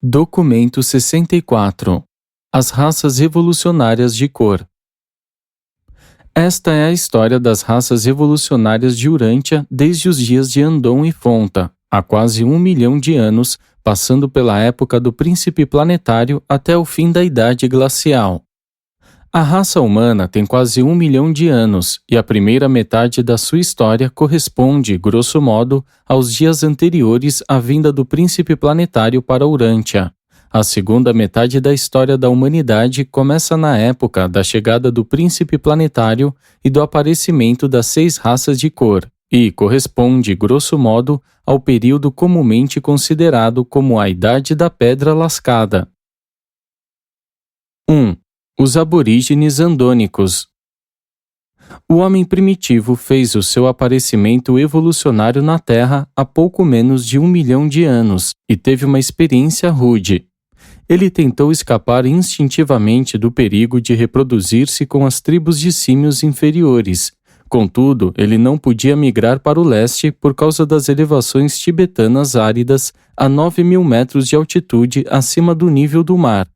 Documento 64. As raças evolucionárias de cor. Esta é a história das raças evolucionárias de Urântia desde os dias de Andon e Fonta, há quase 1 milhão de anos, passando pela época do príncipe planetário até o fim da Idade Glacial. A raça humana tem quase 1 milhão de anos, e a primeira metade da sua história corresponde, grosso modo, aos dias anteriores à vinda do príncipe planetário para Urântia. A segunda metade da história da humanidade começa na época da chegada do príncipe planetário e do aparecimento das 6 raças de cor, e corresponde, grosso modo, ao período comumente considerado como a Idade da Pedra Lascada. 1. Os aborígenes andônicos. O homem primitivo fez o seu aparecimento evolucionário na Terra há pouco menos de 1 milhão de anos e teve uma experiência rude. Ele tentou escapar instintivamente do perigo de reproduzir-se com as tribos de símios inferiores. Contudo, ele não podia migrar para o leste por causa das elevações tibetanas áridas a 9.000 metros de altitude acima do nível do mar.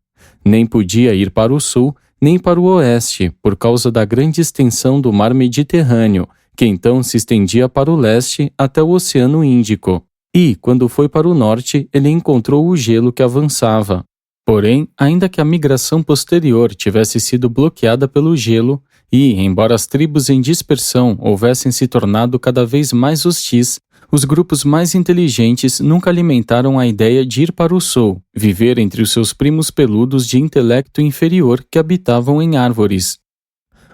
Nem podia ir para o sul, nem para o oeste, por causa da grande extensão do mar Mediterrâneo, que então se estendia para o leste até o Oceano Índico. E, quando foi para o norte, ele encontrou o gelo que avançava. Porém, ainda que a migração posterior tivesse sido bloqueada pelo gelo, e, embora as tribos em dispersão houvessem se tornado cada vez mais hostis, os grupos mais inteligentes nunca alimentaram a ideia de ir para o sul, viver entre os seus primos peludos de intelecto inferior que habitavam em árvores.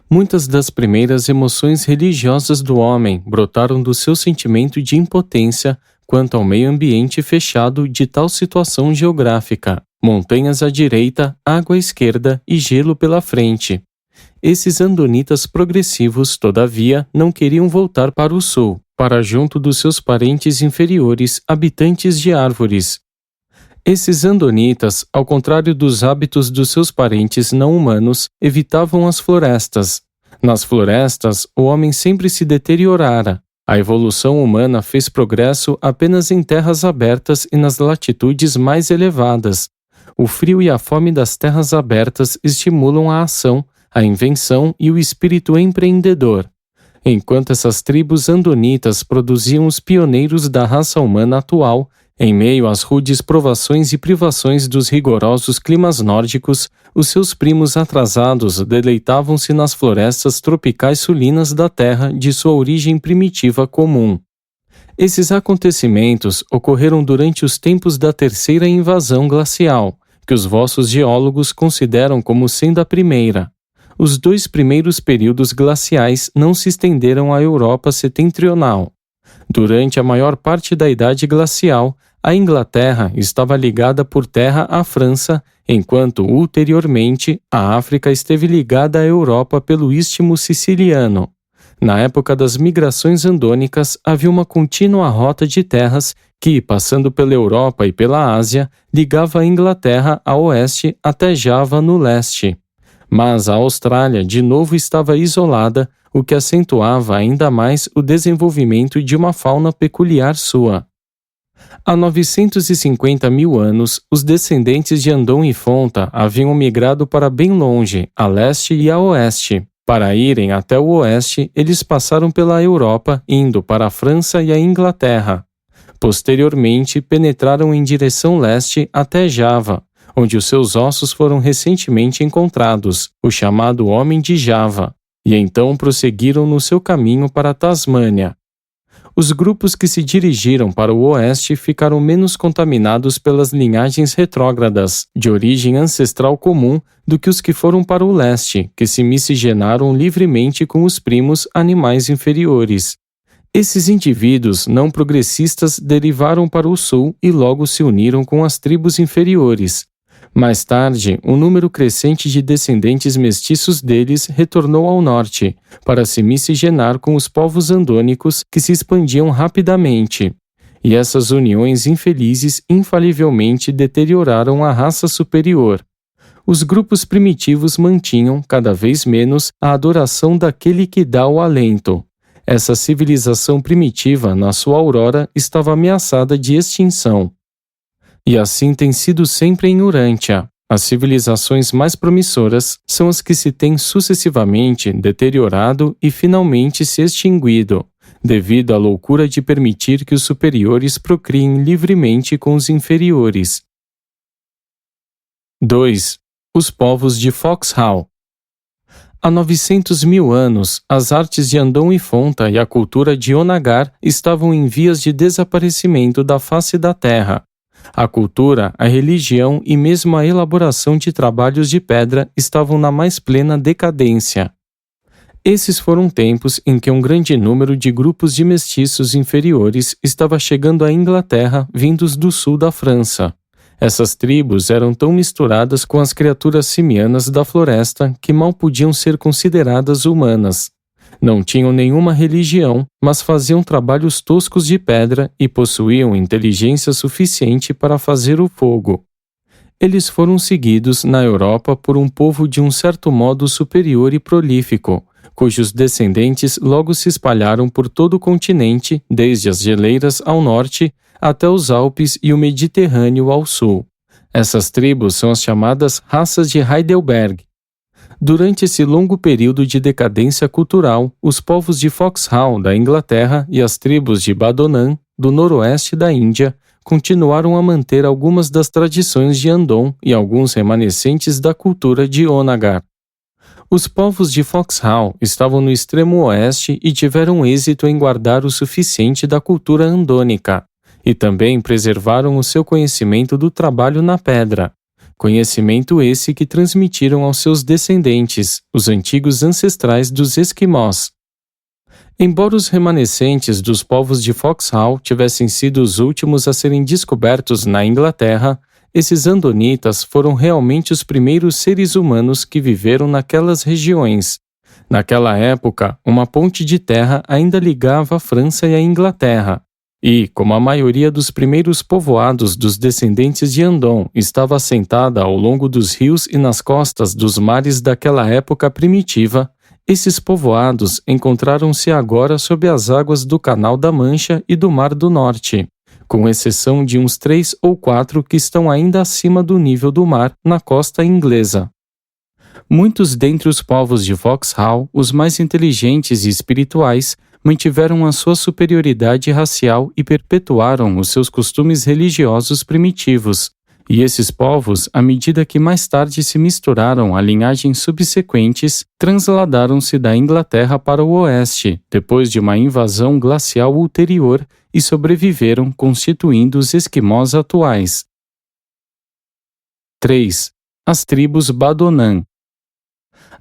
Muitas das primeiras emoções religiosas do homem brotaram do seu sentimento de impotência quanto ao meio ambiente fechado de tal situação geográfica: montanhas à direita, água à esquerda e gelo pela frente. Esses andonitas progressivos, todavia, não queriam voltar para o sul, para junto dos seus parentes inferiores, habitantes de árvores. Esses andonitas, ao contrário dos hábitos dos seus parentes não humanos, evitavam as florestas. Nas florestas, o homem sempre se deteriorara. A evolução humana fez progresso apenas em terras abertas e nas latitudes mais elevadas. O frio e a fome das terras abertas estimulam a ação, a invenção e o espírito empreendedor. Enquanto essas tribos andonitas produziam os pioneiros da raça humana atual, em meio às rudes provações e privações dos rigorosos climas nórdicos, os seus primos atrasados deleitavam-se nas florestas tropicais sulinas da terra de sua origem primitiva comum. Esses acontecimentos ocorreram durante os tempos da terceira invasão glacial, que os vossos geólogos consideram como sendo a primeira. Os 2 primeiros períodos glaciais não se estenderam à Europa setentrional. Durante a maior parte da Idade Glacial, a Inglaterra estava ligada por terra à França, enquanto, ulteriormente, a África esteve ligada à Europa pelo Istmo Siciliano. Na época das migrações andônicas, havia uma contínua rota de terras que, passando pela Europa e pela Ásia, ligava a Inglaterra a oeste até Java no leste. Mas a Austrália de novo estava isolada, o que acentuava ainda mais o desenvolvimento de uma fauna peculiar sua. Há 950 mil anos, os descendentes de Andon e Fonta haviam migrado para bem longe, a leste e a oeste. Para irem até o oeste, eles passaram pela Europa, indo para a França e a Inglaterra. Posteriormente, penetraram em direção leste até Java, onde os seus ossos foram recentemente encontrados, o chamado Homem de Java, e então prosseguiram no seu caminho para a Tasmânia. Os grupos que se dirigiram para o oeste ficaram menos contaminados pelas linhagens retrógradas, de origem ancestral comum, do que os que foram para o leste, que se miscigenaram livremente com os primos animais inferiores. Esses indivíduos não progressistas derivaram para o sul e logo se uniram com as tribos inferiores. Mais tarde, um número crescente de descendentes mestiços deles retornou ao norte, para se miscigenar com os povos andônicos que se expandiam rapidamente. E essas uniões infelizes infalivelmente deterioraram a raça superior. Os grupos primitivos mantinham, cada vez menos, a adoração daquele que dá o alento. Essa civilização primitiva, na sua aurora, estava ameaçada de extinção. E assim tem sido sempre em Urântia. As civilizações mais promissoras são as que se têm sucessivamente deteriorado e finalmente se extinguido, devido à loucura de permitir que os superiores procriem livremente com os inferiores. 2. Os povos de Foxhall. Há 900 mil anos, as artes de Andon e Fonta e a cultura de Onagar estavam em vias de desaparecimento da face da terra. A cultura, a religião e mesmo a elaboração de trabalhos de pedra estavam na mais plena decadência. Esses foram tempos em que um grande número de grupos de mestiços inferiores estava chegando à Inglaterra vindos do sul da França. Essas tribos eram tão misturadas com as criaturas simianas da floresta que mal podiam ser consideradas humanas. Não tinham nenhuma religião, mas faziam trabalhos toscos de pedra e possuíam inteligência suficiente para fazer o fogo. Eles foram seguidos na Europa por um povo de um certo modo superior e prolífico, cujos descendentes logo se espalharam por todo o continente, desde as geleiras ao norte até os Alpes e o Mediterrâneo ao sul. Essas tribos são as chamadas raças de Heidelberg. Durante esse longo período de decadência cultural, os povos de Foxhall, da Inglaterra, e as tribos de Badonan, do noroeste da Índia, continuaram a manter algumas das tradições de Andon e alguns remanescentes da cultura de Onagar. Os povos de Foxhall estavam no extremo oeste e tiveram êxito em guardar o suficiente da cultura andônica, e também preservaram o seu conhecimento do trabalho na pedra. Conhecimento esse que transmitiram aos seus descendentes, os antigos ancestrais dos esquimós. Embora os remanescentes dos povos de Foxhall tivessem sido os últimos a serem descobertos na Inglaterra, esses andonitas foram realmente os primeiros seres humanos que viveram naquelas regiões. Naquela época, uma ponte de terra ainda ligava a França e a Inglaterra. E, como a maioria dos primeiros povoados dos descendentes de Andon estava assentada ao longo dos rios e nas costas dos mares daquela época primitiva, esses povoados encontraram-se agora sob as águas do Canal da Mancha e do Mar do Norte, com exceção de uns 3 ou 4 que estão ainda acima do nível do mar na costa inglesa. Muitos dentre os povos de Foxhall, os mais inteligentes e espirituais, mantiveram a sua superioridade racial e perpetuaram os seus costumes religiosos primitivos. E esses povos, à medida que mais tarde se misturaram a linhagens subsequentes, transladaram-se da Inglaterra para o oeste, depois de uma invasão glacial ulterior, e sobreviveram, constituindo os esquimós atuais. 3. As tribos Badonan.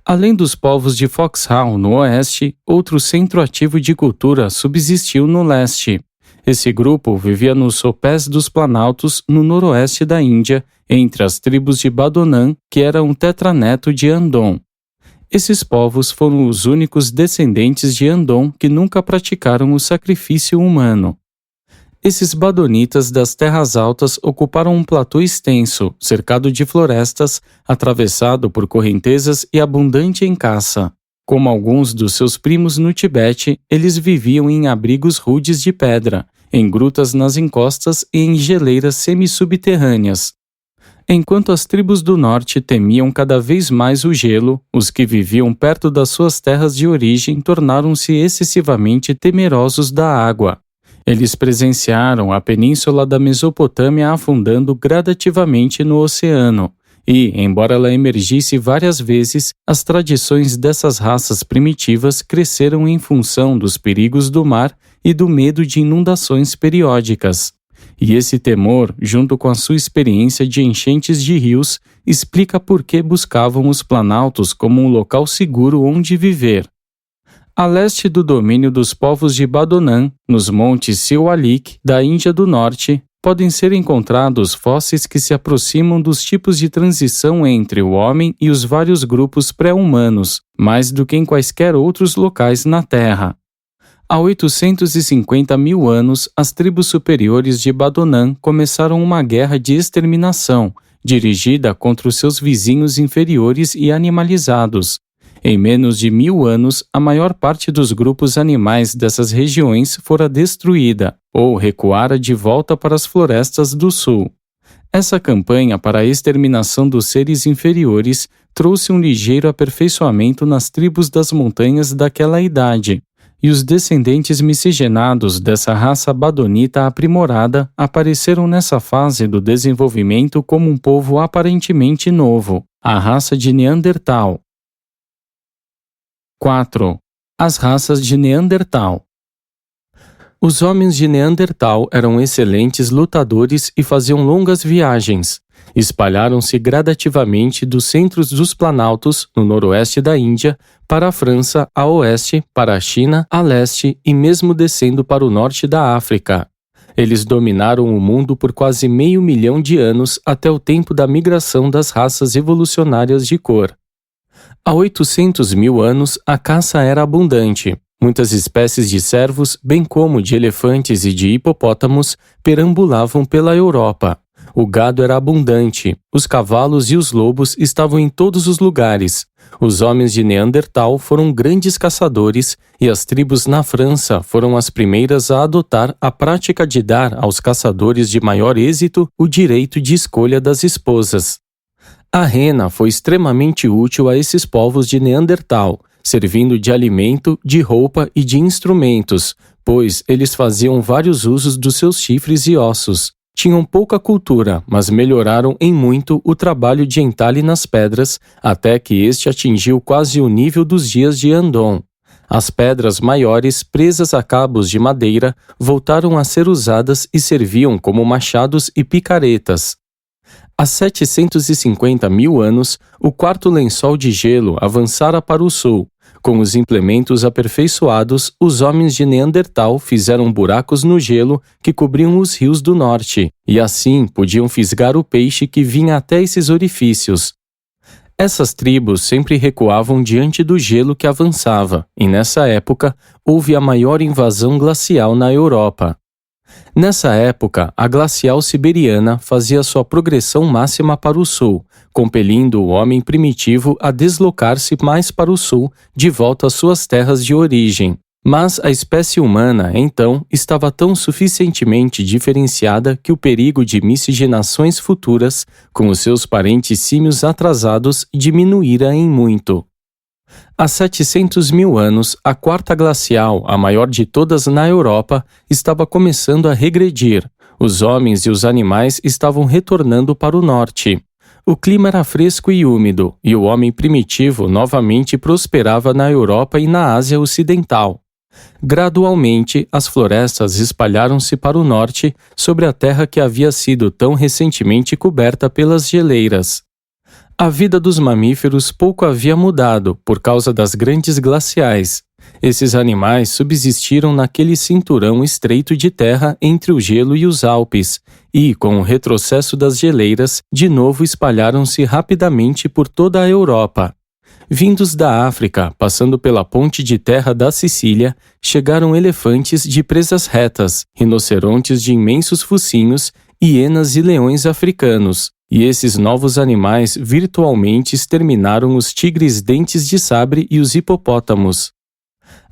Além dos povos de Foxhall no oeste, outro centro ativo de cultura subsistiu no leste. Esse grupo vivia nos sopés dos Planaltos, no noroeste da Índia, entre as tribos de Badonan, que era um tetraneto de Andon. Esses povos foram os únicos descendentes de Andon que nunca praticaram o sacrifício humano. Esses badonitas das terras altas ocuparam um platô extenso, cercado de florestas, atravessado por correntezas e abundante em caça. Como alguns dos seus primos no Tibete, eles viviam em abrigos rudes de pedra, em grutas nas encostas e em geleiras semi-subterrâneas. Enquanto as tribos do norte temiam cada vez mais o gelo, os que viviam perto das suas terras de origem tornaram-se excessivamente temerosos da água. Eles presenciaram a península da Mesopotâmia afundando gradativamente no oceano, e, embora ela emergisse várias vezes, as tradições dessas raças primitivas cresceram em função dos perigos do mar e do medo de inundações periódicas. E esse temor, junto com a sua experiência de enchentes de rios, explica por que buscavam os Planaltos como um local seguro onde viver. A leste do domínio dos povos de Badonan, nos montes Siwalik, da Índia do Norte, podem ser encontrados fósseis que se aproximam dos tipos de transição entre o homem e os vários grupos pré-humanos, mais do que em quaisquer outros locais na Terra. Há 850 mil anos, as tribos superiores de Badonan começaram uma guerra de exterminação, dirigida contra os seus vizinhos inferiores e animalizados. Em menos de 1000 anos, a maior parte dos grupos animais dessas regiões fora destruída ou recuara de volta para as florestas do sul. Essa campanha para a exterminação dos seres inferiores trouxe um ligeiro aperfeiçoamento nas tribos das montanhas daquela idade, e os descendentes miscigenados dessa raça badonita aprimorada apareceram nessa fase do desenvolvimento como um povo aparentemente novo, a raça de Neandertal. 4. As raças de Neandertal. Os homens de Neandertal eram excelentes lutadores e faziam longas viagens. Espalharam-se gradativamente dos centros dos planaltos, no noroeste da Índia, para a França, a oeste, para a China, a leste e mesmo descendo para o norte da África. Eles dominaram o mundo por quase 500 mil de anos até o tempo da migração das raças evolucionárias de cor. Há 800 mil anos, a caça era abundante. Muitas espécies de cervos, bem como de elefantes e de hipopótamos, perambulavam pela Europa. O gado era abundante, os cavalos e os lobos estavam em todos os lugares. Os homens de Neandertal foram grandes caçadores e as tribos na França foram as primeiras a adotar a prática de dar aos caçadores de maior êxito o direito de escolha das esposas. A rena foi extremamente útil a esses povos de Neandertal, servindo de alimento, de roupa e de instrumentos, pois eles faziam vários usos dos seus chifres e ossos. Tinham pouca cultura, mas melhoraram em muito o trabalho de entalhe nas pedras, até que este atingiu quase o nível dos dias de Andon. As pedras maiores, presas a cabos de madeira, voltaram a ser usadas e serviam como machados e picaretas. Há 750 mil anos, o quarto lençol de gelo avançara para o sul. Com os implementos aperfeiçoados, os homens de Neandertal fizeram buracos no gelo que cobriam os rios do norte, e assim podiam fisgar o peixe que vinha até esses orifícios. Essas tribos sempre recuavam diante do gelo que avançava, e nessa época houve a maior invasão glacial na Europa. Nessa época, a glacial siberiana fazia sua progressão máxima para o sul, compelindo o homem primitivo a deslocar-se mais para o sul, de volta às suas terras de origem. Mas a espécie humana, então, estava tão suficientemente diferenciada que o perigo de miscigenações futuras, com os seus parentes símios atrasados, diminuíra em muito. Há 700 mil anos, a quarta glacial, a maior de todas na Europa, estava começando a regredir. Os homens e os animais estavam retornando para o norte. O clima era fresco e úmido, e o homem primitivo novamente prosperava na Europa e na Ásia Ocidental. Gradualmente, as florestas espalharam-se para o norte, sobre a terra que havia sido tão recentemente coberta pelas geleiras. A vida dos mamíferos pouco havia mudado por causa das grandes glaciais. Esses animais subsistiram naquele cinturão estreito de terra entre o gelo e os Alpes, e, com o retrocesso das geleiras, de novo espalharam-se rapidamente por toda a Europa. Vindos da África, passando pela ponte de terra da Sicília, chegaram elefantes de presas retas, rinocerontes de imensos focinhos, hienas e leões africanos. E esses novos animais virtualmente exterminaram os tigres dentes de sabre e os hipopótamos.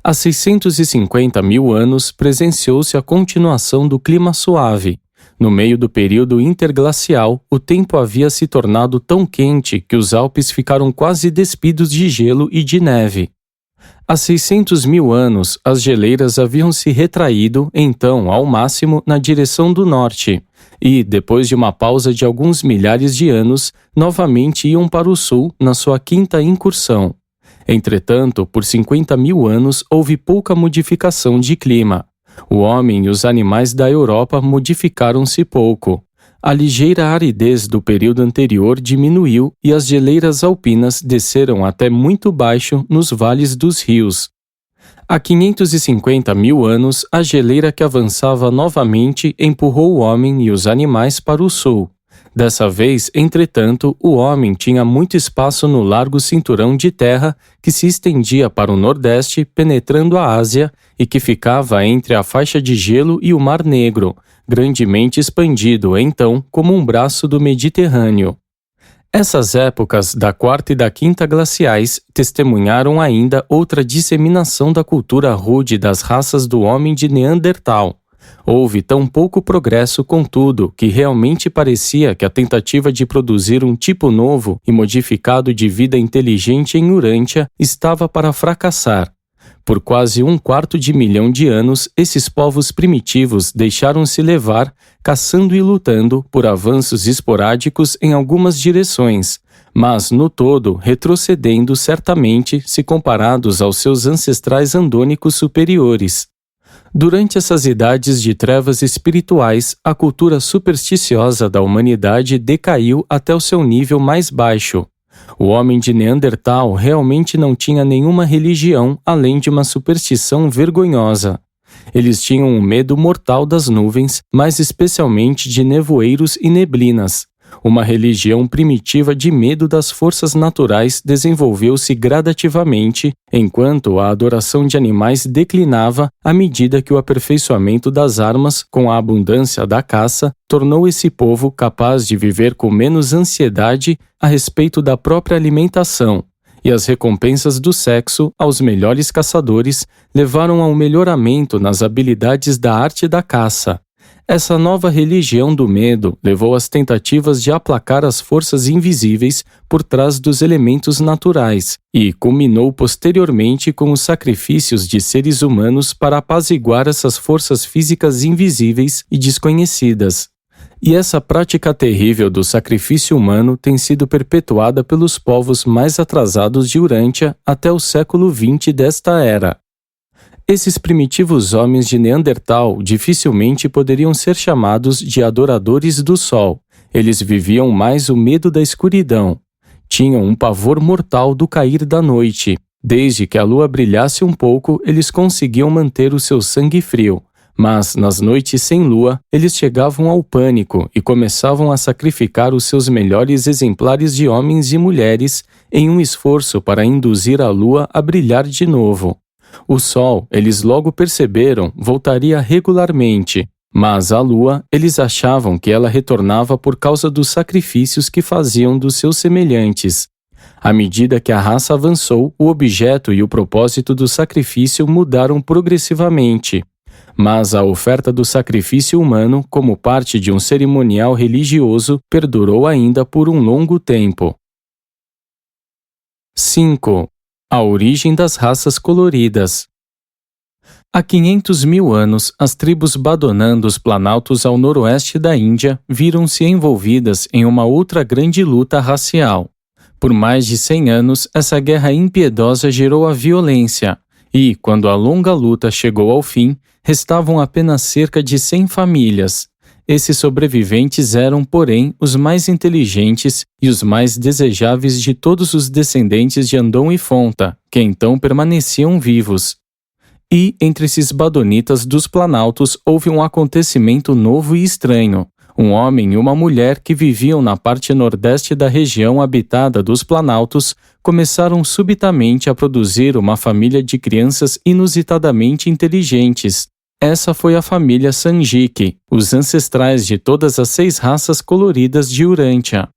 Há 650 mil anos presenciou-se a continuação do clima suave. No meio do período interglacial, o tempo havia se tornado tão quente que os Alpes ficaram quase despidos de gelo e de neve. Há 600 mil anos, as geleiras haviam se retraído, então, ao máximo, na direção do norte, e, depois de uma pausa de alguns milhares de anos, novamente iam para o sul na sua quinta incursão. Entretanto, por 50 mil anos houve pouca modificação de clima. O homem e os animais da Europa modificaram-se pouco. A ligeira aridez do período anterior diminuiu e as geleiras alpinas desceram até muito baixo nos vales dos rios. Há 550 mil anos, a geleira que avançava novamente empurrou o homem e os animais para o sul. Dessa vez, entretanto, o homem tinha muito espaço no largo cinturão de terra que se estendia para o nordeste, penetrando a Ásia, e que ficava entre a faixa de gelo e o Mar Negro, grandemente expandido, então, como um braço do Mediterrâneo. Essas épocas da quarta e da quinta glaciais testemunharam ainda outra disseminação da cultura rude das raças do homem de Neandertal. Houve tão pouco progresso, contudo, que realmente parecia que a tentativa de produzir um tipo novo e modificado de vida inteligente em Urântia estava para fracassar. Por quase 1/4 de milhão de anos, esses povos primitivos deixaram-se levar, caçando e lutando por avanços esporádicos em algumas direções, mas, no todo, retrocedendo certamente se comparados aos seus ancestrais andônicos superiores. Durante essas idades de trevas espirituais, a cultura supersticiosa da humanidade decaiu até o seu nível mais baixo. O homem de Neandertal realmente não tinha nenhuma religião além de uma superstição vergonhosa. Eles tinham um medo mortal das nuvens, mais especialmente de nevoeiros e neblinas. Uma religião primitiva de medo das forças naturais desenvolveu-se gradativamente, enquanto a adoração de animais declinava à medida que o aperfeiçoamento das armas, com a abundância da caça, tornou esse povo capaz de viver com menos ansiedade a respeito da própria alimentação, e as recompensas do sexo aos melhores caçadores levaram ao melhoramento nas habilidades da arte da caça. Essa nova religião do medo levou às tentativas de aplacar as forças invisíveis por trás dos elementos naturais e culminou posteriormente com os sacrifícios de seres humanos para apaziguar essas forças físicas invisíveis e desconhecidas. E essa prática terrível do sacrifício humano tem sido perpetuada pelos povos mais atrasados de Urântia até o século XX desta era. Esses primitivos homens de Neandertal dificilmente poderiam ser chamados de adoradores do sol. Eles viviam mais o medo da escuridão. Tinham um pavor mortal do cair da noite. Desde que a lua brilhasse um pouco, eles conseguiam manter o seu sangue frio. Mas, nas noites sem lua, eles chegavam ao pânico e começavam a sacrificar os seus melhores exemplares de homens e mulheres em um esforço para induzir a lua a brilhar de novo. O sol, eles logo perceberam, voltaria regularmente, mas a lua, eles achavam que ela retornava por causa dos sacrifícios que faziam dos seus semelhantes. À medida que a raça avançou, o objeto e o propósito do sacrifício mudaram progressivamente. Mas a oferta do sacrifício humano, como parte de um cerimonial religioso, perdurou ainda por um longo tempo. 5. A origem das raças coloridas. Há 500 mil anos, as tribos Badonan dos Planaltos ao noroeste da Índia viram-se envolvidas em uma outra grande luta racial. Por mais de 100 anos, essa guerra impiedosa gerou a violência, e, quando a longa luta chegou ao fim, restavam apenas cerca de 100 famílias. Esses sobreviventes eram, porém, os mais inteligentes e os mais desejáveis de todos os descendentes de Andon e Fonta, que então permaneciam vivos. E, entre esses badonitas dos Planaltos, houve um acontecimento novo e estranho. Um homem e uma mulher que viviam na parte nordeste da região habitada dos Planaltos começaram subitamente a produzir uma família de crianças inusitadamente inteligentes. Essa foi a família Sanjiki, os ancestrais de todas as 6 raças coloridas de Urântia.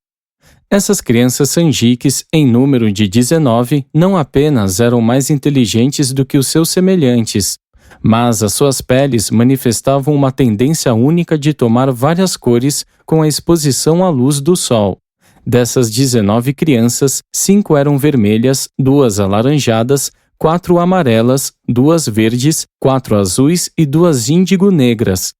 Essas crianças Sanjikis, em número de 19, não apenas eram mais inteligentes do que os seus semelhantes, mas as suas peles manifestavam uma tendência única de tomar várias cores com a exposição à luz do sol. Dessas 19 crianças, 5 eram vermelhas, 2 alaranjadas, 4 amarelas, 2 verdes, 4 azuis e 2 índigo-negras.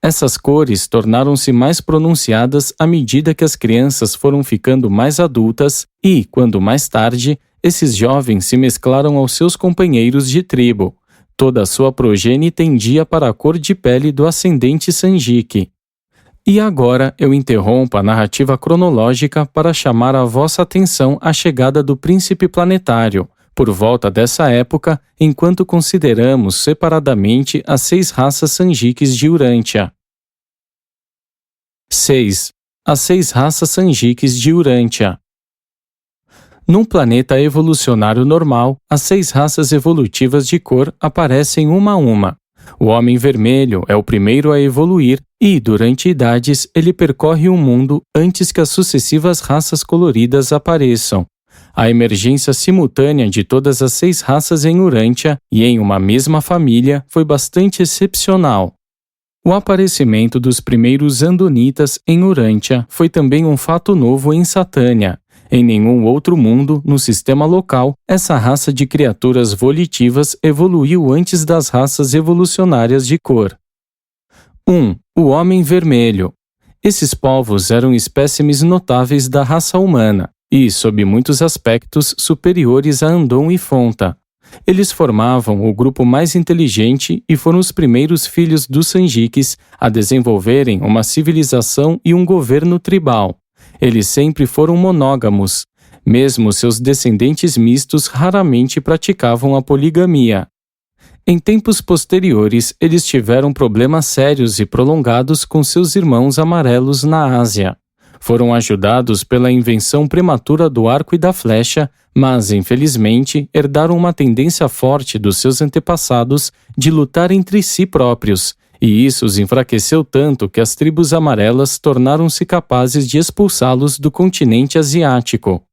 Essas cores tornaram-se mais pronunciadas à medida que as crianças foram ficando mais adultas e, quando mais tarde, esses jovens se mesclaram aos seus companheiros de tribo. Toda a sua progenie tendia para a cor de pele do ascendente Sanjiki. E agora eu interrompo a narrativa cronológica para chamar a vossa atenção à chegada do príncipe planetário, por volta dessa época, enquanto consideramos separadamente as 6 raças Sanjikis de Urântia. 6. As 6 raças Sanjikis de Urântia. Num planeta evolucionário normal, as 6 raças evolutivas de cor aparecem uma a uma. O homem vermelho é o primeiro a evoluir e, durante idades, ele percorre o mundo antes que as sucessivas raças coloridas apareçam. A emergência simultânea de todas as 6 raças em Urântia e em uma mesma família foi bastante excepcional. O aparecimento dos primeiros Andonitas em Urântia foi também um fato novo em Satânia. Em nenhum outro mundo, no sistema local, essa raça de criaturas volitivas evoluiu antes das raças evolucionárias de cor. 1. O Homem Vermelho. Esses povos eram espécimes notáveis da raça humana e, sob muitos aspectos, superiores a Andon e Fonta. Eles formavam o grupo mais inteligente e foram os primeiros filhos dos Sanjiques a desenvolverem uma civilização e um governo tribal. Eles sempre foram monógamos. Mesmo seus descendentes mistos raramente praticavam a poligamia. Em tempos posteriores, eles tiveram problemas sérios e prolongados com seus irmãos amarelos na Ásia. Foram ajudados pela invenção prematura do arco e da flecha, mas, infelizmente, herdaram uma tendência forte dos seus antepassados de lutar entre si próprios, e isso os enfraqueceu tanto que as tribos amarelas tornaram-se capazes de expulsá-los do continente asiático.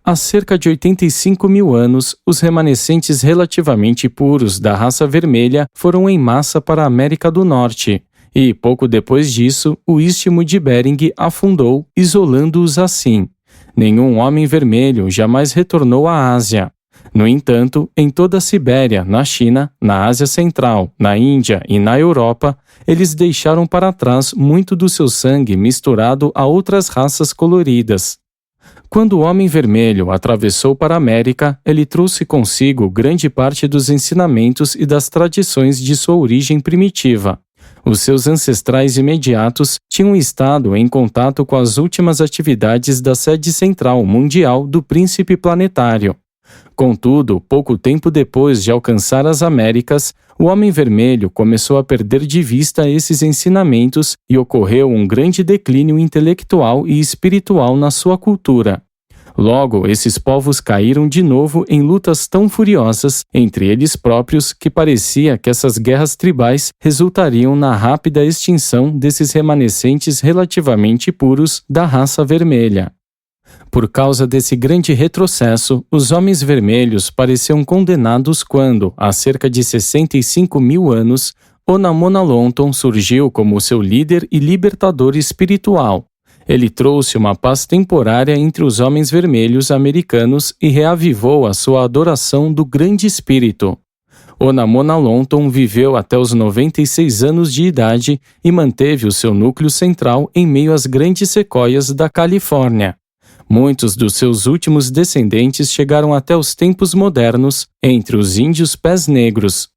Há cerca de 85 mil anos, os remanescentes relativamente puros da raça vermelha foram em massa para a América do Norte, e pouco depois disso, o istmo de Bering afundou, isolando-os assim. Nenhum homem vermelho jamais retornou à Ásia. No entanto, em toda a Sibéria, na China, na Ásia Central, na Índia e na Europa, eles deixaram para trás muito do seu sangue misturado a outras raças coloridas. Quando o Homem Vermelho atravessou para a América, ele trouxe consigo grande parte dos ensinamentos e das tradições de sua origem primitiva. Os seus ancestrais imediatos tinham estado em contato com as últimas atividades da sede central mundial do Príncipe Planetário. Contudo, pouco tempo depois de alcançar as Américas, o Homem Vermelho começou a perder de vista esses ensinamentos e ocorreu um grande declínio intelectual e espiritual na sua cultura. Logo, esses povos caíram de novo em lutas tão furiosas entre eles próprios que parecia que essas guerras tribais resultariam na rápida extinção desses remanescentes relativamente puros da raça vermelha. Por causa desse grande retrocesso, os Homens Vermelhos pareciam condenados quando, há cerca de 65 mil anos, Onamonalonton surgiu como seu líder e libertador espiritual. Ele trouxe uma paz temporária entre os Homens Vermelhos americanos e reavivou a sua adoração do Grande Espírito. Onamonalonton viveu até os 96 anos de idade e manteve o seu núcleo central em meio às grandes sequoias da Califórnia. Muitos dos seus últimos descendentes chegaram até os tempos modernos, entre os índios pés negros.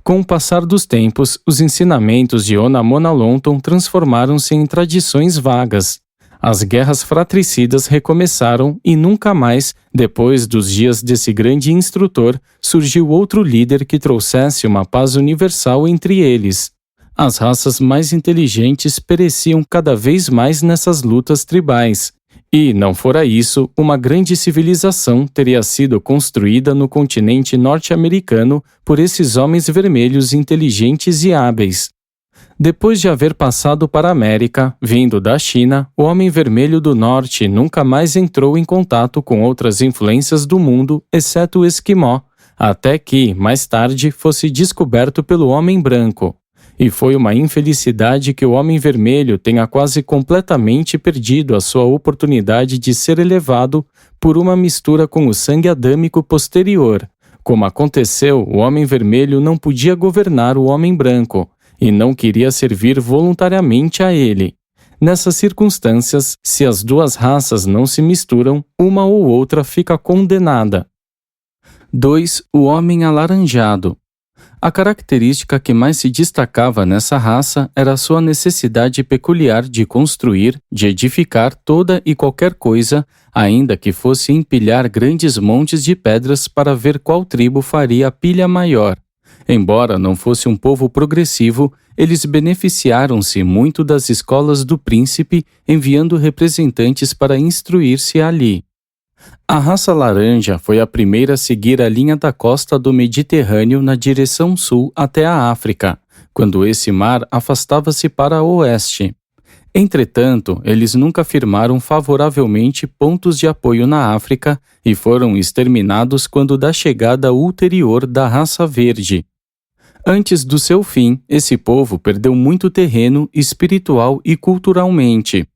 Com o passar dos tempos, os ensinamentos de Onamonalonton transformaram-se em tradições vagas. As guerras fratricidas recomeçaram e nunca mais, depois dos dias desse grande instrutor, surgiu outro líder que trouxesse uma paz universal entre eles. As raças mais inteligentes pereciam cada vez mais nessas lutas tribais. E, não fora isso, uma grande civilização teria sido construída no continente norte-americano por esses homens vermelhos inteligentes e hábeis. Depois de haver passado para a América, vindo da China, o Homem Vermelho do Norte nunca mais entrou em contato com outras influências do mundo, exceto o Esquimó, até que, mais tarde, fosse descoberto pelo Homem Branco. E foi uma infelicidade que o Homem Vermelho tenha quase completamente perdido a sua oportunidade de ser elevado por uma mistura com o sangue adâmico posterior. Como aconteceu, o Homem Vermelho não podia governar o Homem Branco e não queria servir voluntariamente a ele. Nessas circunstâncias, se as duas raças não se misturam, uma ou outra fica condenada. 2. O Homem Alaranjado. A característica que mais se destacava nessa raça era a sua necessidade peculiar de construir, de edificar toda e qualquer coisa, ainda que fosse empilhar grandes montes de pedras para ver qual tribo faria a pilha maior. Embora não fosse um povo progressivo, eles beneficiaram-se muito das escolas do príncipe, enviando representantes para instruir-se ali. A raça laranja foi a primeira a seguir a linha da costa do Mediterrâneo na direção sul até a África, quando esse mar afastava-se para o oeste. Entretanto, eles nunca firmaram favoravelmente pontos de apoio na África e foram exterminados quando da chegada ulterior da raça verde. Antes do seu fim, esse povo perdeu muito terreno espiritual e culturalmente.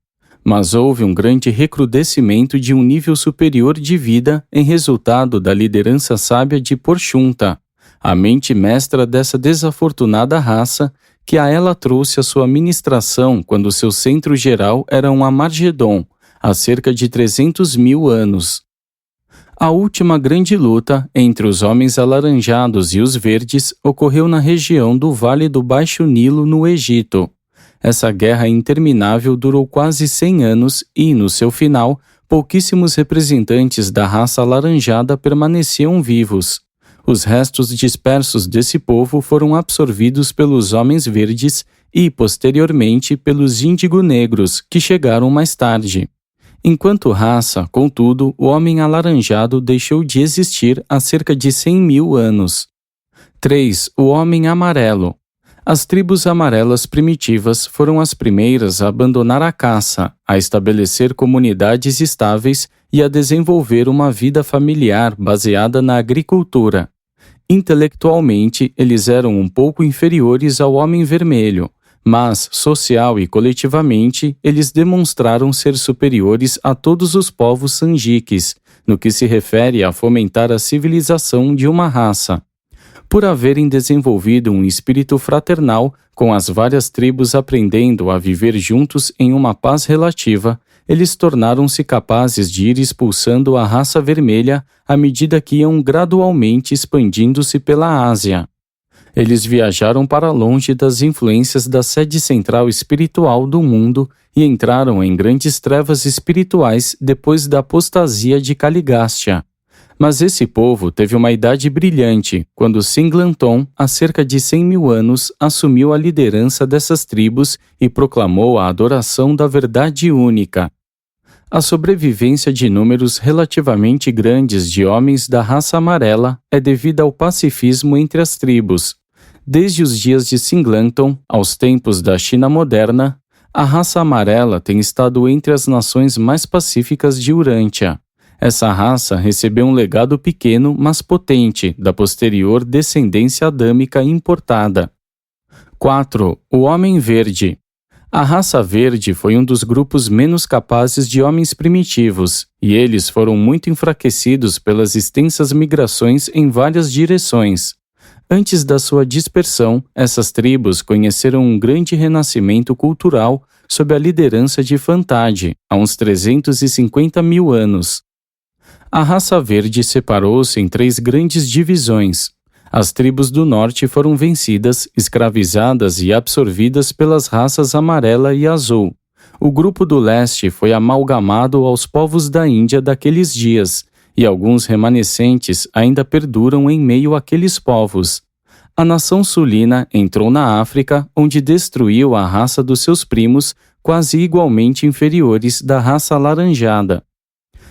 Mas houve um grande recrudescimento de um nível superior de vida em resultado da liderança sábia de Porchunta, a mente mestra dessa desafortunada raça, que a ela trouxe a sua ministração quando seu centro geral era um Amargedon, há cerca de 300.000 anos. A última grande luta entre os homens alaranjados e os verdes ocorreu na região do Vale do Baixo Nilo, no Egito. Essa guerra interminável durou quase 100 anos e, no seu final, pouquíssimos representantes da raça alaranjada permaneciam vivos. Os restos dispersos desse povo foram absorvidos pelos homens verdes e, posteriormente, pelos índigo-negros, que chegaram mais tarde. Enquanto raça, contudo, o homem alaranjado deixou de existir há cerca de 100.000 anos. 3. O homem amarelo. As tribos amarelas primitivas foram as primeiras a abandonar a caça, a estabelecer comunidades estáveis e a desenvolver uma vida familiar baseada na agricultura. Intelectualmente, eles eram um pouco inferiores ao homem vermelho, mas, social e coletivamente, eles demonstraram ser superiores a todos os povos sanjiques, no que se refere a fomentar a civilização de uma raça. Por haverem desenvolvido um espírito fraternal, com as várias tribos aprendendo a viver juntos em uma paz relativa, eles tornaram-se capazes de ir expulsando a raça vermelha à medida que iam gradualmente expandindo-se pela Ásia. Eles viajaram para longe das influências da sede central espiritual do mundo e entraram em grandes trevas espirituais depois da apostasia de Caligástia. Mas esse povo teve uma idade brilhante quando Singlanton, há cerca de 100.000 anos, assumiu a liderança dessas tribos e proclamou a adoração da verdade única. A sobrevivência de números relativamente grandes de homens da raça amarela é devida ao pacifismo entre as tribos. Desde os dias de Singlanton aos tempos da China moderna, a raça amarela tem estado entre as nações mais pacíficas de Urântia. Essa raça recebeu um legado pequeno, mas potente, da posterior descendência adâmica importada. 4. O Homem Verde. A raça verde foi um dos grupos menos capazes de homens primitivos, e eles foram muito enfraquecidos pelas extensas migrações em várias direções. Antes da sua dispersão, essas tribos conheceram um grande renascimento cultural sob a liderança de Fantade, há uns 350.000 anos. A raça verde separou-se em 3 grandes divisões. As tribos do norte foram vencidas, escravizadas e absorvidas pelas raças amarela e azul. O grupo do leste foi amalgamado aos povos da Índia daqueles dias, e alguns remanescentes ainda perduram em meio àqueles povos. A nação sulina entrou na África, onde destruiu a raça dos seus primos, quase igualmente inferiores da raça alaranjada.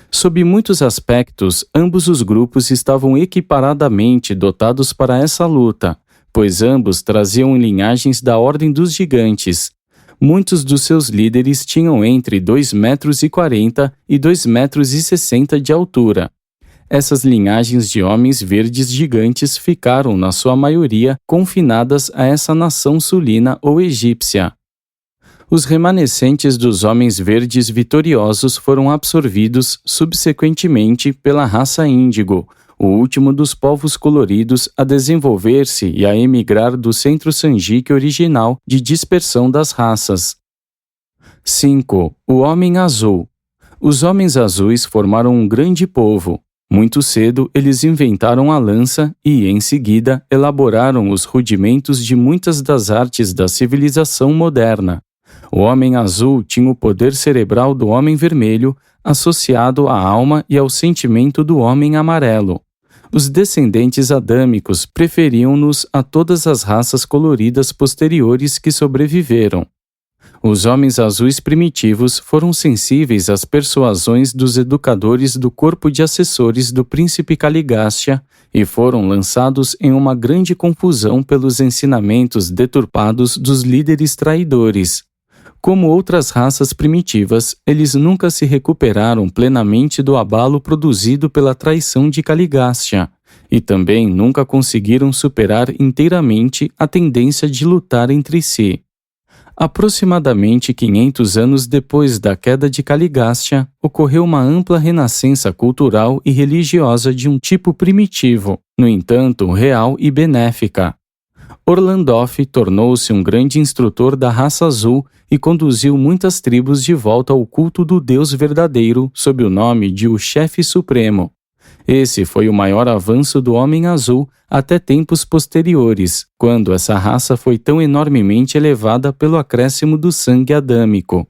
Sob muitos aspectos, ambos os grupos estavam equiparadamente dotados para essa luta, pois ambos traziam linhagens da Ordem dos Gigantes. Muitos dos seus líderes tinham entre 2,40 m e 2,60 m de altura. Essas linhagens de homens verdes gigantes ficaram, na sua maioria, confinadas a essa nação sulina ou egípcia. Os remanescentes dos homens verdes vitoriosos foram absorvidos subsequentemente pela raça índigo, o último dos povos coloridos a desenvolver-se e a emigrar do centro sanjique original de dispersão das raças. 5. O Homem Azul. Os homens azuis formaram um grande povo. Muito cedo, eles inventaram a lança e, em seguida, elaboraram os rudimentos de muitas das artes da civilização moderna. O homem azul tinha o poder cerebral do homem vermelho, associado à alma e ao sentimento do homem amarelo. Os descendentes adâmicos preferiam-nos a todas as raças coloridas posteriores que sobreviveram. Os homens azuis primitivos foram sensíveis às persuasões dos educadores do corpo de assessores do príncipe Caligástia e foram lançados em uma grande confusão pelos ensinamentos deturpados dos líderes traidores. Como outras raças primitivas, eles nunca se recuperaram plenamente do abalo produzido pela traição de Caligástia. e também nunca conseguiram superar inteiramente a tendência de lutar entre si. Aproximadamente 500 anos depois da queda de Caligástia, ocorreu uma ampla renascença cultural e religiosa de um tipo primitivo, no entanto real e benéfica. Orlandolph tornou-se um grande instrutor da raça azul e conduziu muitas tribos de volta ao culto do Deus verdadeiro sob o nome de o Chefe Supremo. Esse foi o maior avanço do Homem Azul até tempos posteriores, quando essa raça foi tão enormemente elevada pelo acréscimo do sangue adâmico.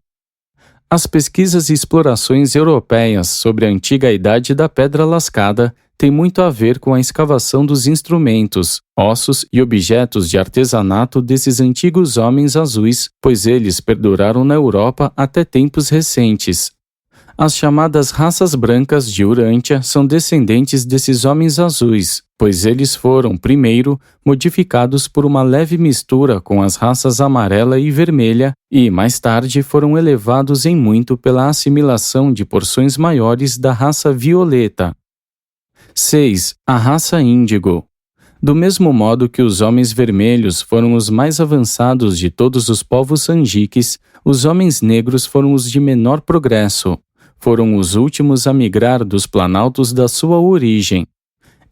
As pesquisas e explorações europeias sobre a antiga idade da pedra lascada têm muito a ver com a escavação dos instrumentos, ossos e objetos de artesanato desses antigos homens azuis, pois eles perduraram na Europa até tempos recentes. As chamadas raças brancas de Urântia são descendentes desses homens azuis, pois eles foram, primeiro, modificados por uma leve mistura com as raças amarela e vermelha e, mais tarde, foram elevados em muito pela assimilação de porções maiores da raça violeta. 6. A raça índigo. Do mesmo modo que os homens vermelhos foram os mais avançados de todos os povos angiques, os homens negros foram os de menor progresso. Foram os últimos a migrar dos planaltos da sua origem.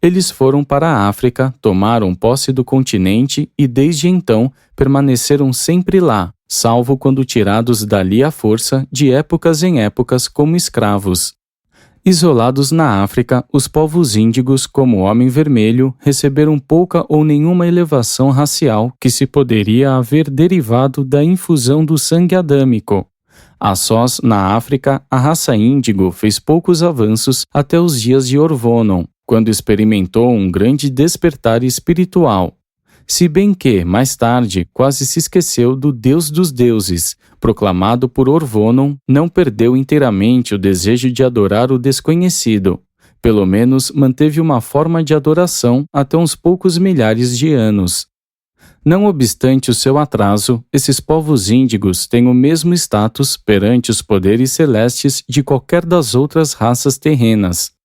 Eles foram para a África, tomaram posse do continente e, desde então, permaneceram sempre lá, salvo quando tirados dali à força, de épocas em épocas, como escravos. Isolados na África, os povos índigos, como o Homem Vermelho, receberam pouca ou nenhuma elevação racial que se poderia haver derivado da infusão do sangue adâmico. A sós, na África, a raça índigo fez poucos avanços até os dias de Orvonon, quando experimentou um grande despertar espiritual. Se bem que, mais tarde, quase se esqueceu do Deus dos deuses, proclamado por Orvonon, não perdeu inteiramente o desejo de adorar o desconhecido. Pelo menos manteve uma forma de adoração até uns poucos milhares de anos. Não obstante o seu atraso, esses povos índigos têm o mesmo status perante os poderes celestes de qualquer das outras raças terrenas.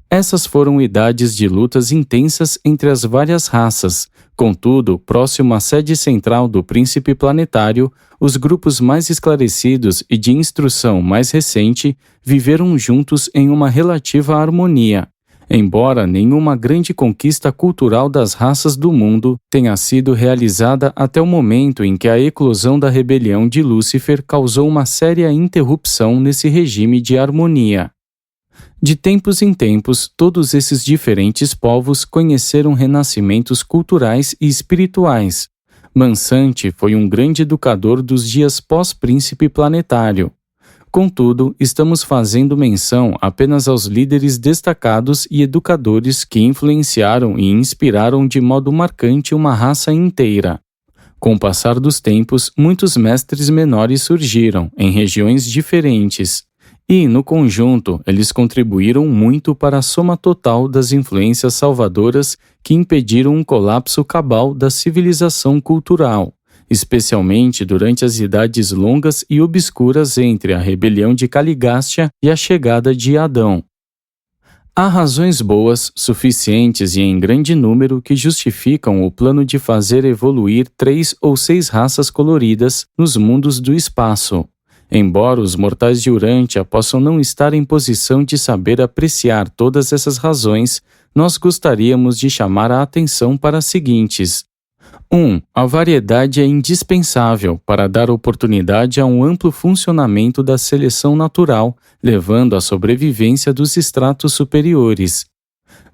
Essas foram idades de lutas intensas entre as várias raças. Contudo, próximo à sede central do príncipe planetário, os grupos mais esclarecidos e de instrução mais recente viveram juntos em uma relativa harmonia. Embora nenhuma grande conquista cultural das raças do mundo tenha sido realizada até o momento em que a eclosão da rebelião de Lúcifer causou uma séria interrupção nesse regime de harmonia. De tempos em tempos, todos esses diferentes povos conheceram renascimentos culturais e espirituais. Mansante foi um grande educador dos dias pós-príncipe planetário. Contudo, estamos fazendo menção apenas aos líderes destacados e educadores que influenciaram e inspiraram de modo marcante uma raça inteira. Com o passar dos tempos, muitos mestres menores surgiram, em regiões diferentes. E, no conjunto, eles contribuíram muito para a soma total das influências salvadoras que impediram um colapso cabal da civilização cultural, especialmente durante as idades longas e obscuras entre a rebelião de Caligástia e a chegada de Adão. Há razões boas, suficientes e em grande número que justificam o plano de fazer evoluir 3 ou 6 raças coloridas nos mundos do espaço. Embora os mortais de Urântia possam não estar em posição de saber apreciar todas essas razões, nós gostaríamos de chamar a atenção para as seguintes. 1. A variedade é indispensável para dar oportunidade a um amplo funcionamento da seleção natural, levando à sobrevivência dos estratos superiores.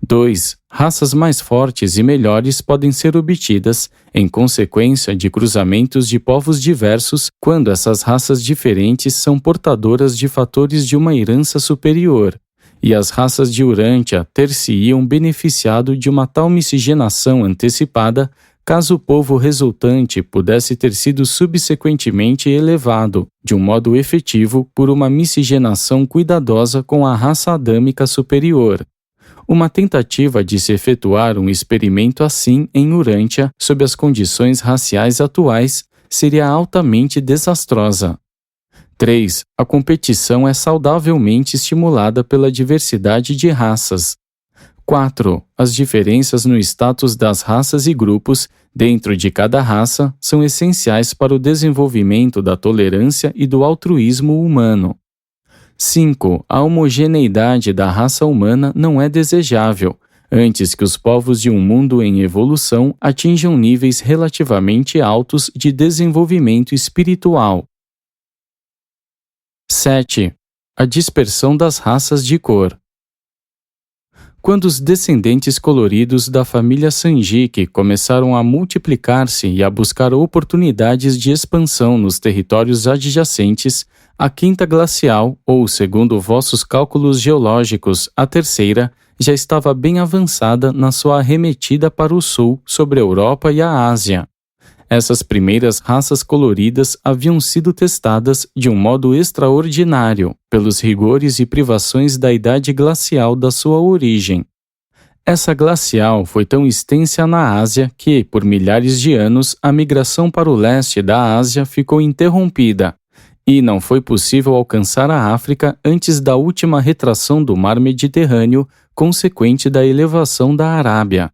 2. Raças mais fortes e melhores podem ser obtidas, em consequência de cruzamentos de povos diversos, quando essas raças diferentes são portadoras de fatores de uma herança superior. E as raças de Urântia ter-se-iam beneficiado de uma tal miscigenação antecipada, caso o povo resultante pudesse ter sido subsequentemente elevado, de um modo efetivo, por uma miscigenação cuidadosa com a raça adâmica superior. Uma tentativa de se efetuar um experimento assim em Urântia, sob as condições raciais atuais, seria altamente desastrosa. 3. A competição é saudavelmente estimulada pela diversidade de raças. 4. As diferenças no status das raças e grupos dentro de cada raça são essenciais para o desenvolvimento da tolerância e do altruísmo humano. 5. A homogeneidade da raça humana não é desejável, antes que os povos de um mundo em evolução atinjam níveis relativamente altos de desenvolvimento espiritual. 7. A dispersão das raças de cor. Quando os descendentes coloridos da família Sanjique começaram a multiplicar-se e a buscar oportunidades de expansão nos territórios adjacentes, a quinta glacial, ou segundo vossos cálculos geológicos, a terceira, já estava bem avançada na sua arremetida para o sul sobre a Europa e a Ásia. Essas primeiras raças coloridas haviam sido testadas de um modo extraordinário pelos rigores e privações da idade glacial da sua origem. Essa glacial foi tão extensa na Ásia que, por milhares de anos, a migração para o leste da Ásia ficou interrompida, e não foi possível alcançar a África antes da última retração do mar Mediterrâneo, consequente da elevação da Arábia.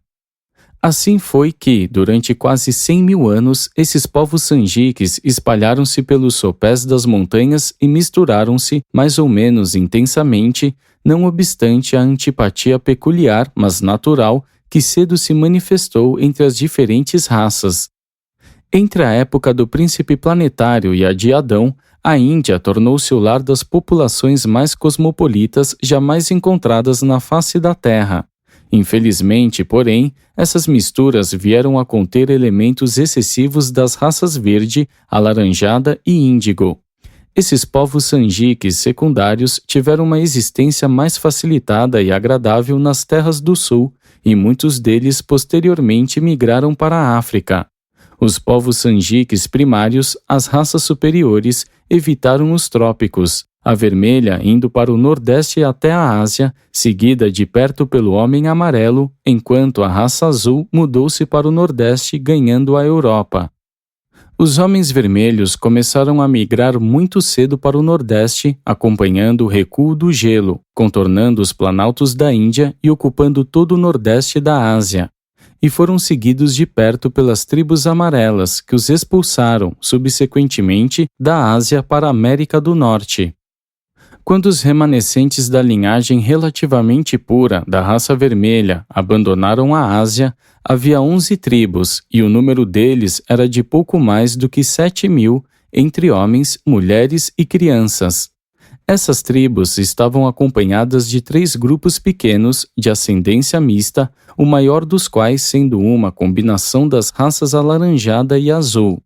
Assim foi que, durante quase 100 mil anos, esses povos sanjiques espalharam-se pelos sopés das montanhas e misturaram-se, mais ou menos intensamente, não obstante a antipatia peculiar, mas natural, que cedo se manifestou entre as diferentes raças. Entre a época do príncipe planetário e a de Adão, a Índia tornou-se o lar das populações mais cosmopolitas jamais encontradas na face da Terra. Infelizmente, porém, essas misturas vieram a conter elementos excessivos das raças verde, alaranjada e índigo. Esses povos sanjiques secundários tiveram uma existência mais facilitada e agradável nas terras do sul, e muitos deles posteriormente migraram para a África. Os povos sanjiques primários, as raças superiores, evitaram os trópicos, a vermelha indo para o nordeste até a Ásia, seguida de perto pelo homem amarelo, enquanto a raça azul mudou-se para o nordeste, ganhando a Europa. Os homens vermelhos começaram a migrar muito cedo para o nordeste, acompanhando o recuo do gelo, contornando os planaltos da Índia e ocupando todo o nordeste da Ásia. E foram seguidos de perto pelas tribos amarelas, que os expulsaram, subsequentemente, da Ásia para a América do Norte. Quando os remanescentes da linhagem relativamente pura da raça vermelha abandonaram a Ásia, havia 11 tribos, e o número deles era de pouco mais do que 7 mil, entre homens, mulheres e crianças. Essas tribos estavam acompanhadas de 3 grupos pequenos, de ascendência mista, o maior dos quais sendo uma combinação das raças alaranjada e azul.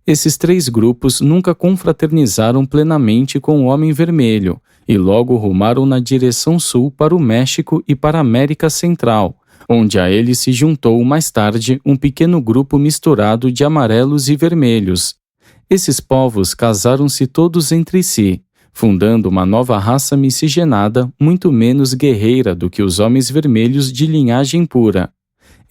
Esses 3 grupos nunca confraternizaram plenamente com o Homem Vermelho e logo rumaram na direção sul para o México e para a América Central, onde a ele se juntou mais tarde um pequeno grupo misturado de amarelos e vermelhos. Esses povos casaram-se todos entre si, fundando uma nova raça miscigenada muito menos guerreira do que os homens vermelhos de linhagem pura.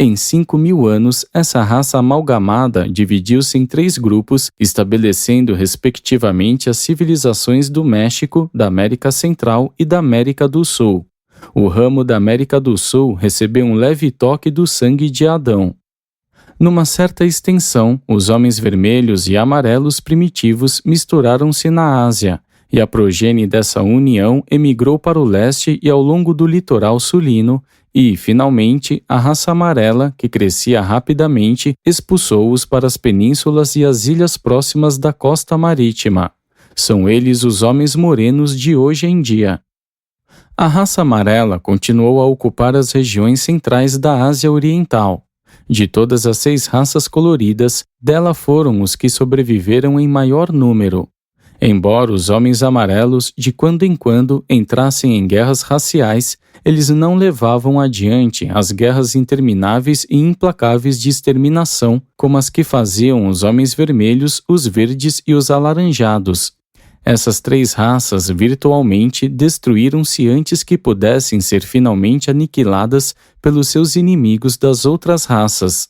Em 5.000 anos, essa raça amalgamada dividiu-se em 3 grupos, estabelecendo respectivamente as civilizações do México, da América Central e da América do Sul. O ramo da América do Sul recebeu um leve toque do sangue de Adão. Numa certa extensão, os homens vermelhos e amarelos primitivos misturaram-se na Ásia, e a progênie dessa união emigrou para o leste e ao longo do litoral sulino, e, finalmente, a raça amarela, que crescia rapidamente, expulsou-os para as penínsulas e as ilhas próximas da costa marítima. São eles os homens morenos de hoje em dia. A raça amarela continuou a ocupar as regiões centrais da Ásia Oriental. De todas as 6 raças coloridas, dela foram os que sobreviveram em maior número. Embora os homens amarelos de quando em quando entrassem em guerras raciais, eles não levavam adiante as guerras intermináveis e implacáveis de exterminação, como as que faziam os homens vermelhos, os verdes e os alaranjados. Essas 3 raças virtualmente destruíram-se antes que pudessem ser finalmente aniquiladas pelos seus inimigos das outras raças.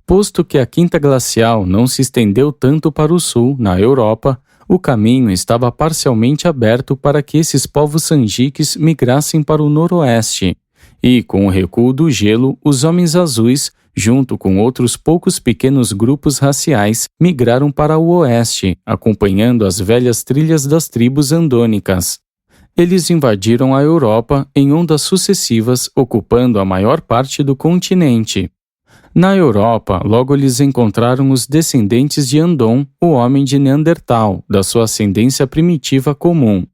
Posto que a quinta glacial não se estendeu tanto para o sul, na Europa, o caminho estava parcialmente aberto para que esses povos sanjiques migrassem para o noroeste, e, com o recuo do gelo, os homens azuis, junto com outros poucos pequenos grupos raciais, migraram para o oeste, acompanhando as velhas trilhas das tribos andônicas. Eles invadiram a Europa em ondas sucessivas, ocupando a maior parte do continente. Na Europa, logo eles encontraram os descendentes de Andon, o homem de Neandertal, da sua ascendência primitiva comum.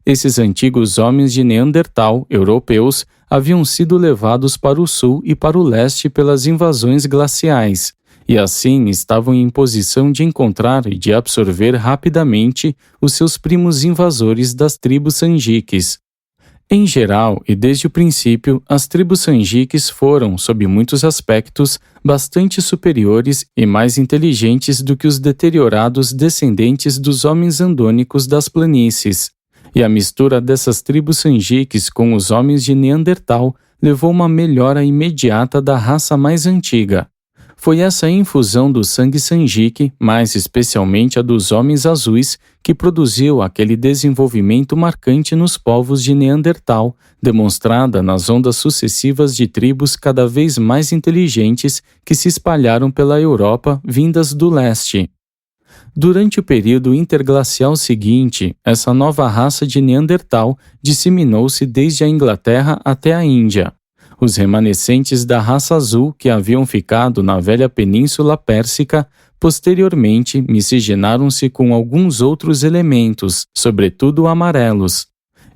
Esses antigos homens de Neandertal, europeus, haviam sido levados para o sul e para o leste pelas invasões glaciais, e assim estavam em posição de encontrar e de absorver rapidamente os seus primos invasores das tribos Sanjiques. Em geral, e desde o princípio, as tribos Sanjiques foram, sob muitos aspectos, bastante superiores e mais inteligentes do que os deteriorados descendentes dos homens andônicos das planícies. E a mistura dessas tribos Sanjiques com os homens de Neandertal levou uma melhora imediata da raça mais antiga. Foi essa infusão do sangue Sanjique, mais especialmente a dos homens azuis, que produziu aquele desenvolvimento marcante nos povos de Neandertal, demonstrada nas ondas sucessivas de tribos cada vez mais inteligentes que se espalharam pela Europa vindas do leste. Durante o período interglacial seguinte, essa nova raça de Neandertal disseminou-se desde a Inglaterra até a Índia. Os remanescentes da raça azul que haviam ficado na velha Península Pérsica, posteriormente miscigenaram-se com alguns outros elementos, sobretudo amarelos,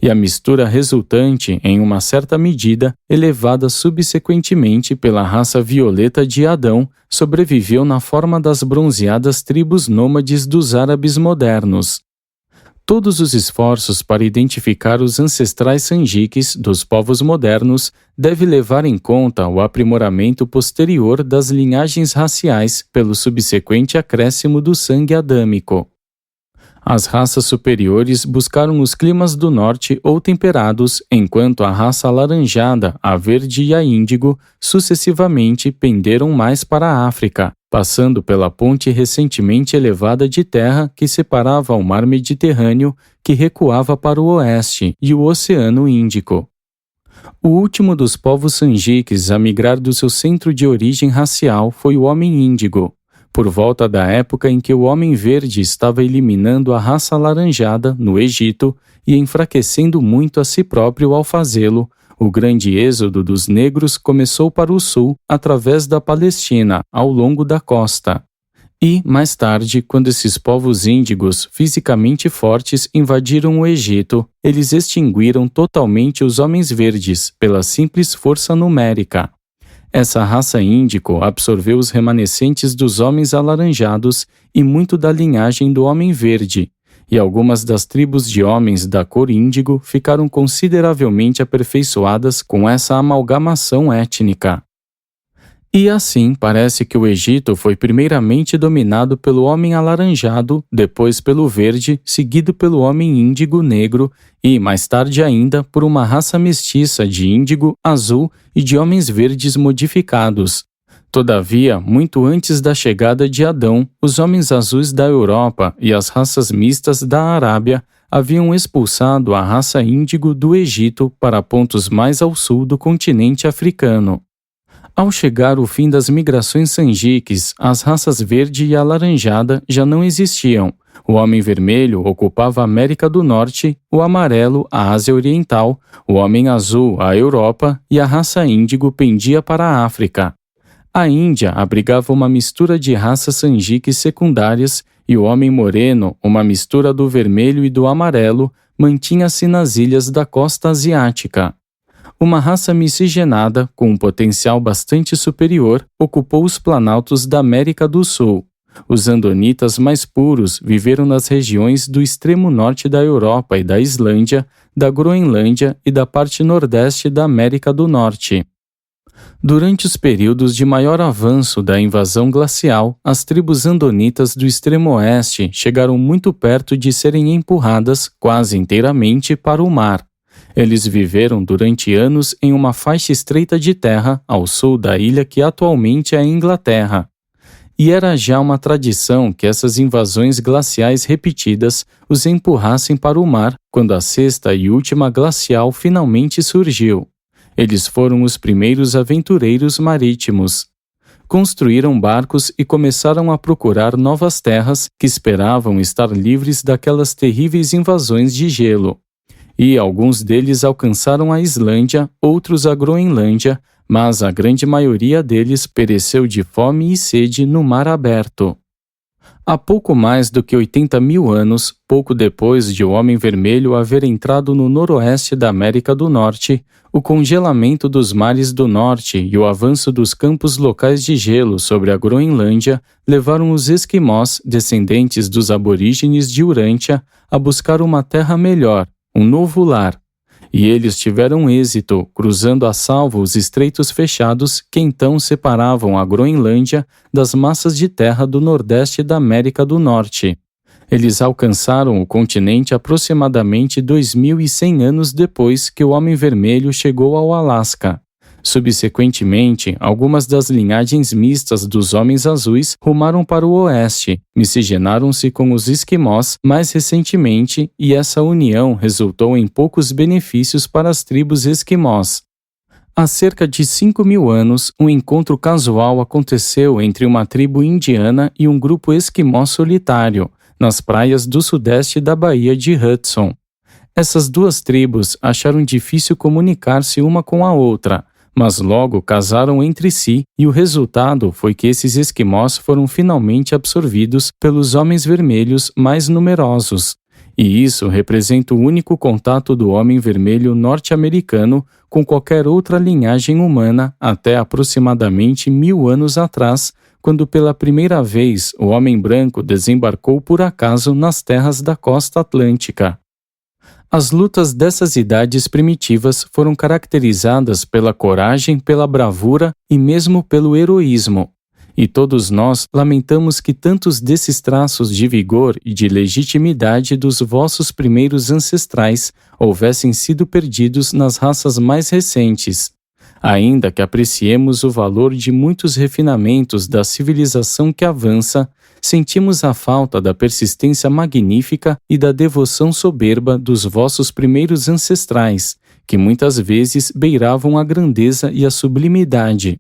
e a mistura resultante, em uma certa medida, elevada subsequentemente pela raça violeta de Adão, sobreviveu na forma das bronzeadas tribos nômades dos árabes modernos. Todos os esforços para identificar os ancestrais sanjiques dos povos modernos devem levar em conta o aprimoramento posterior das linhagens raciais pelo subsequente acréscimo do sangue adâmico. As raças superiores buscaram os climas do norte ou temperados, enquanto a raça alaranjada, a verde e a índigo sucessivamente penderam mais para a África, passando pela ponte recentemente elevada de terra que separava o mar Mediterrâneo, que recuava para o oeste, e o Oceano Índico. O último dos povos sanjiques a migrar do seu centro de origem racial foi o homem índigo, por volta da época em que o homem verde estava eliminando a raça alaranjada no Egito e enfraquecendo muito a si próprio ao fazê-lo. O grande êxodo dos negros começou para o sul, através da Palestina, ao longo da costa. E, mais tarde, quando esses povos índigos, fisicamente fortes, invadiram o Egito, eles extinguiram totalmente os homens verdes, pela simples força numérica. Essa raça índico absorveu os remanescentes dos homens alaranjados e muito da linhagem do homem verde, e algumas das tribos de homens da cor índigo ficaram consideravelmente aperfeiçoadas com essa amalgamação étnica. E assim, parece que o Egito foi primeiramente dominado pelo homem alaranjado, depois pelo verde, seguido pelo homem índigo negro e, mais tarde ainda, por uma raça mestiça de índigo, azul e de homens verdes modificados. Todavia, muito antes da chegada de Adão, os homens azuis da Europa e as raças mistas da Arábia haviam expulsado a raça índigo do Egito para pontos mais ao sul do continente africano. Ao chegar o fim das migrações sanjiques, as raças verde e alaranjada já não existiam. O homem vermelho ocupava a América do Norte, o amarelo a Ásia Oriental, o homem azul a Europa e a raça índigo pendia para a África. A Índia abrigava uma mistura de raças sanjiques secundárias e o homem moreno, uma mistura do vermelho e do amarelo, mantinha-se nas ilhas da costa asiática. Uma raça miscigenada, com um potencial bastante superior, ocupou os planaltos da América do Sul. Os andonitas mais puros viveram nas regiões do extremo norte da Europa e da Islândia, da Groenlândia e da parte nordeste da América do Norte. Durante os períodos de maior avanço da invasão glacial, as tribos andonitas do extremo oeste chegaram muito perto de serem empurradas quase inteiramente para o mar. Eles viveram durante anos em uma faixa estreita de terra ao sul da ilha que atualmente é a Inglaterra. E era já uma tradição que essas invasões glaciais repetidas os empurrassem para o mar quando a sexta e última glacial finalmente surgiu. Eles foram os primeiros aventureiros marítimos. Construíram barcos e começaram a procurar novas terras que esperavam estar livres daquelas terríveis invasões de gelo. E alguns deles alcançaram a Islândia, outros a Groenlândia, mas a grande maioria deles pereceu de fome e sede no mar aberto. Há pouco mais do que 80 mil anos, pouco depois de o Homem Vermelho haver entrado no noroeste da América do Norte, o congelamento dos mares do norte e o avanço dos campos locais de gelo sobre a Groenlândia levaram os esquimós, descendentes dos aborígenes de Urântia, a buscar uma terra melhor, um novo lar. E eles tiveram êxito, cruzando a salvo os estreitos fechados que então separavam a Groenlândia das massas de terra do nordeste da América do Norte. Eles alcançaram o continente aproximadamente 2.100 anos depois que o Homem Vermelho chegou ao Alasca. Subsequentemente, algumas das linhagens mistas dos Homens Azuis rumaram para o oeste, miscigenaram-se com os esquimós mais recentemente e essa união resultou em poucos benefícios para as tribos esquimós. Há cerca de 5.000 anos, um encontro casual aconteceu entre uma tribo indiana e um grupo esquimó solitário, nas praias do sudeste da Baía de Hudson. Essas duas tribos acharam difícil comunicar-se uma com a outra, mas logo casaram entre si e o resultado foi que esses esquimós foram finalmente absorvidos pelos Homens Vermelhos mais numerosos. E isso representa o único contato do Homem Vermelho norte-americano com qualquer outra linhagem humana até aproximadamente 1.000 anos atrás, quando pela primeira vez o Homem Branco desembarcou por acaso nas terras da costa atlântica. As lutas dessas idades primitivas foram caracterizadas pela coragem, pela bravura e mesmo pelo heroísmo. E todos nós lamentamos que tantos desses traços de vigor e de legitimidade dos vossos primeiros ancestrais houvessem sido perdidos nas raças mais recentes. Ainda que apreciemos o valor de muitos refinamentos da civilização que avança, sentimos a falta da persistência magnífica e da devoção soberba dos vossos primeiros ancestrais, que muitas vezes beiravam a grandeza e a sublimidade.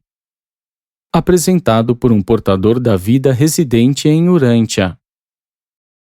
Apresentado por um portador da vida residente em Urântia.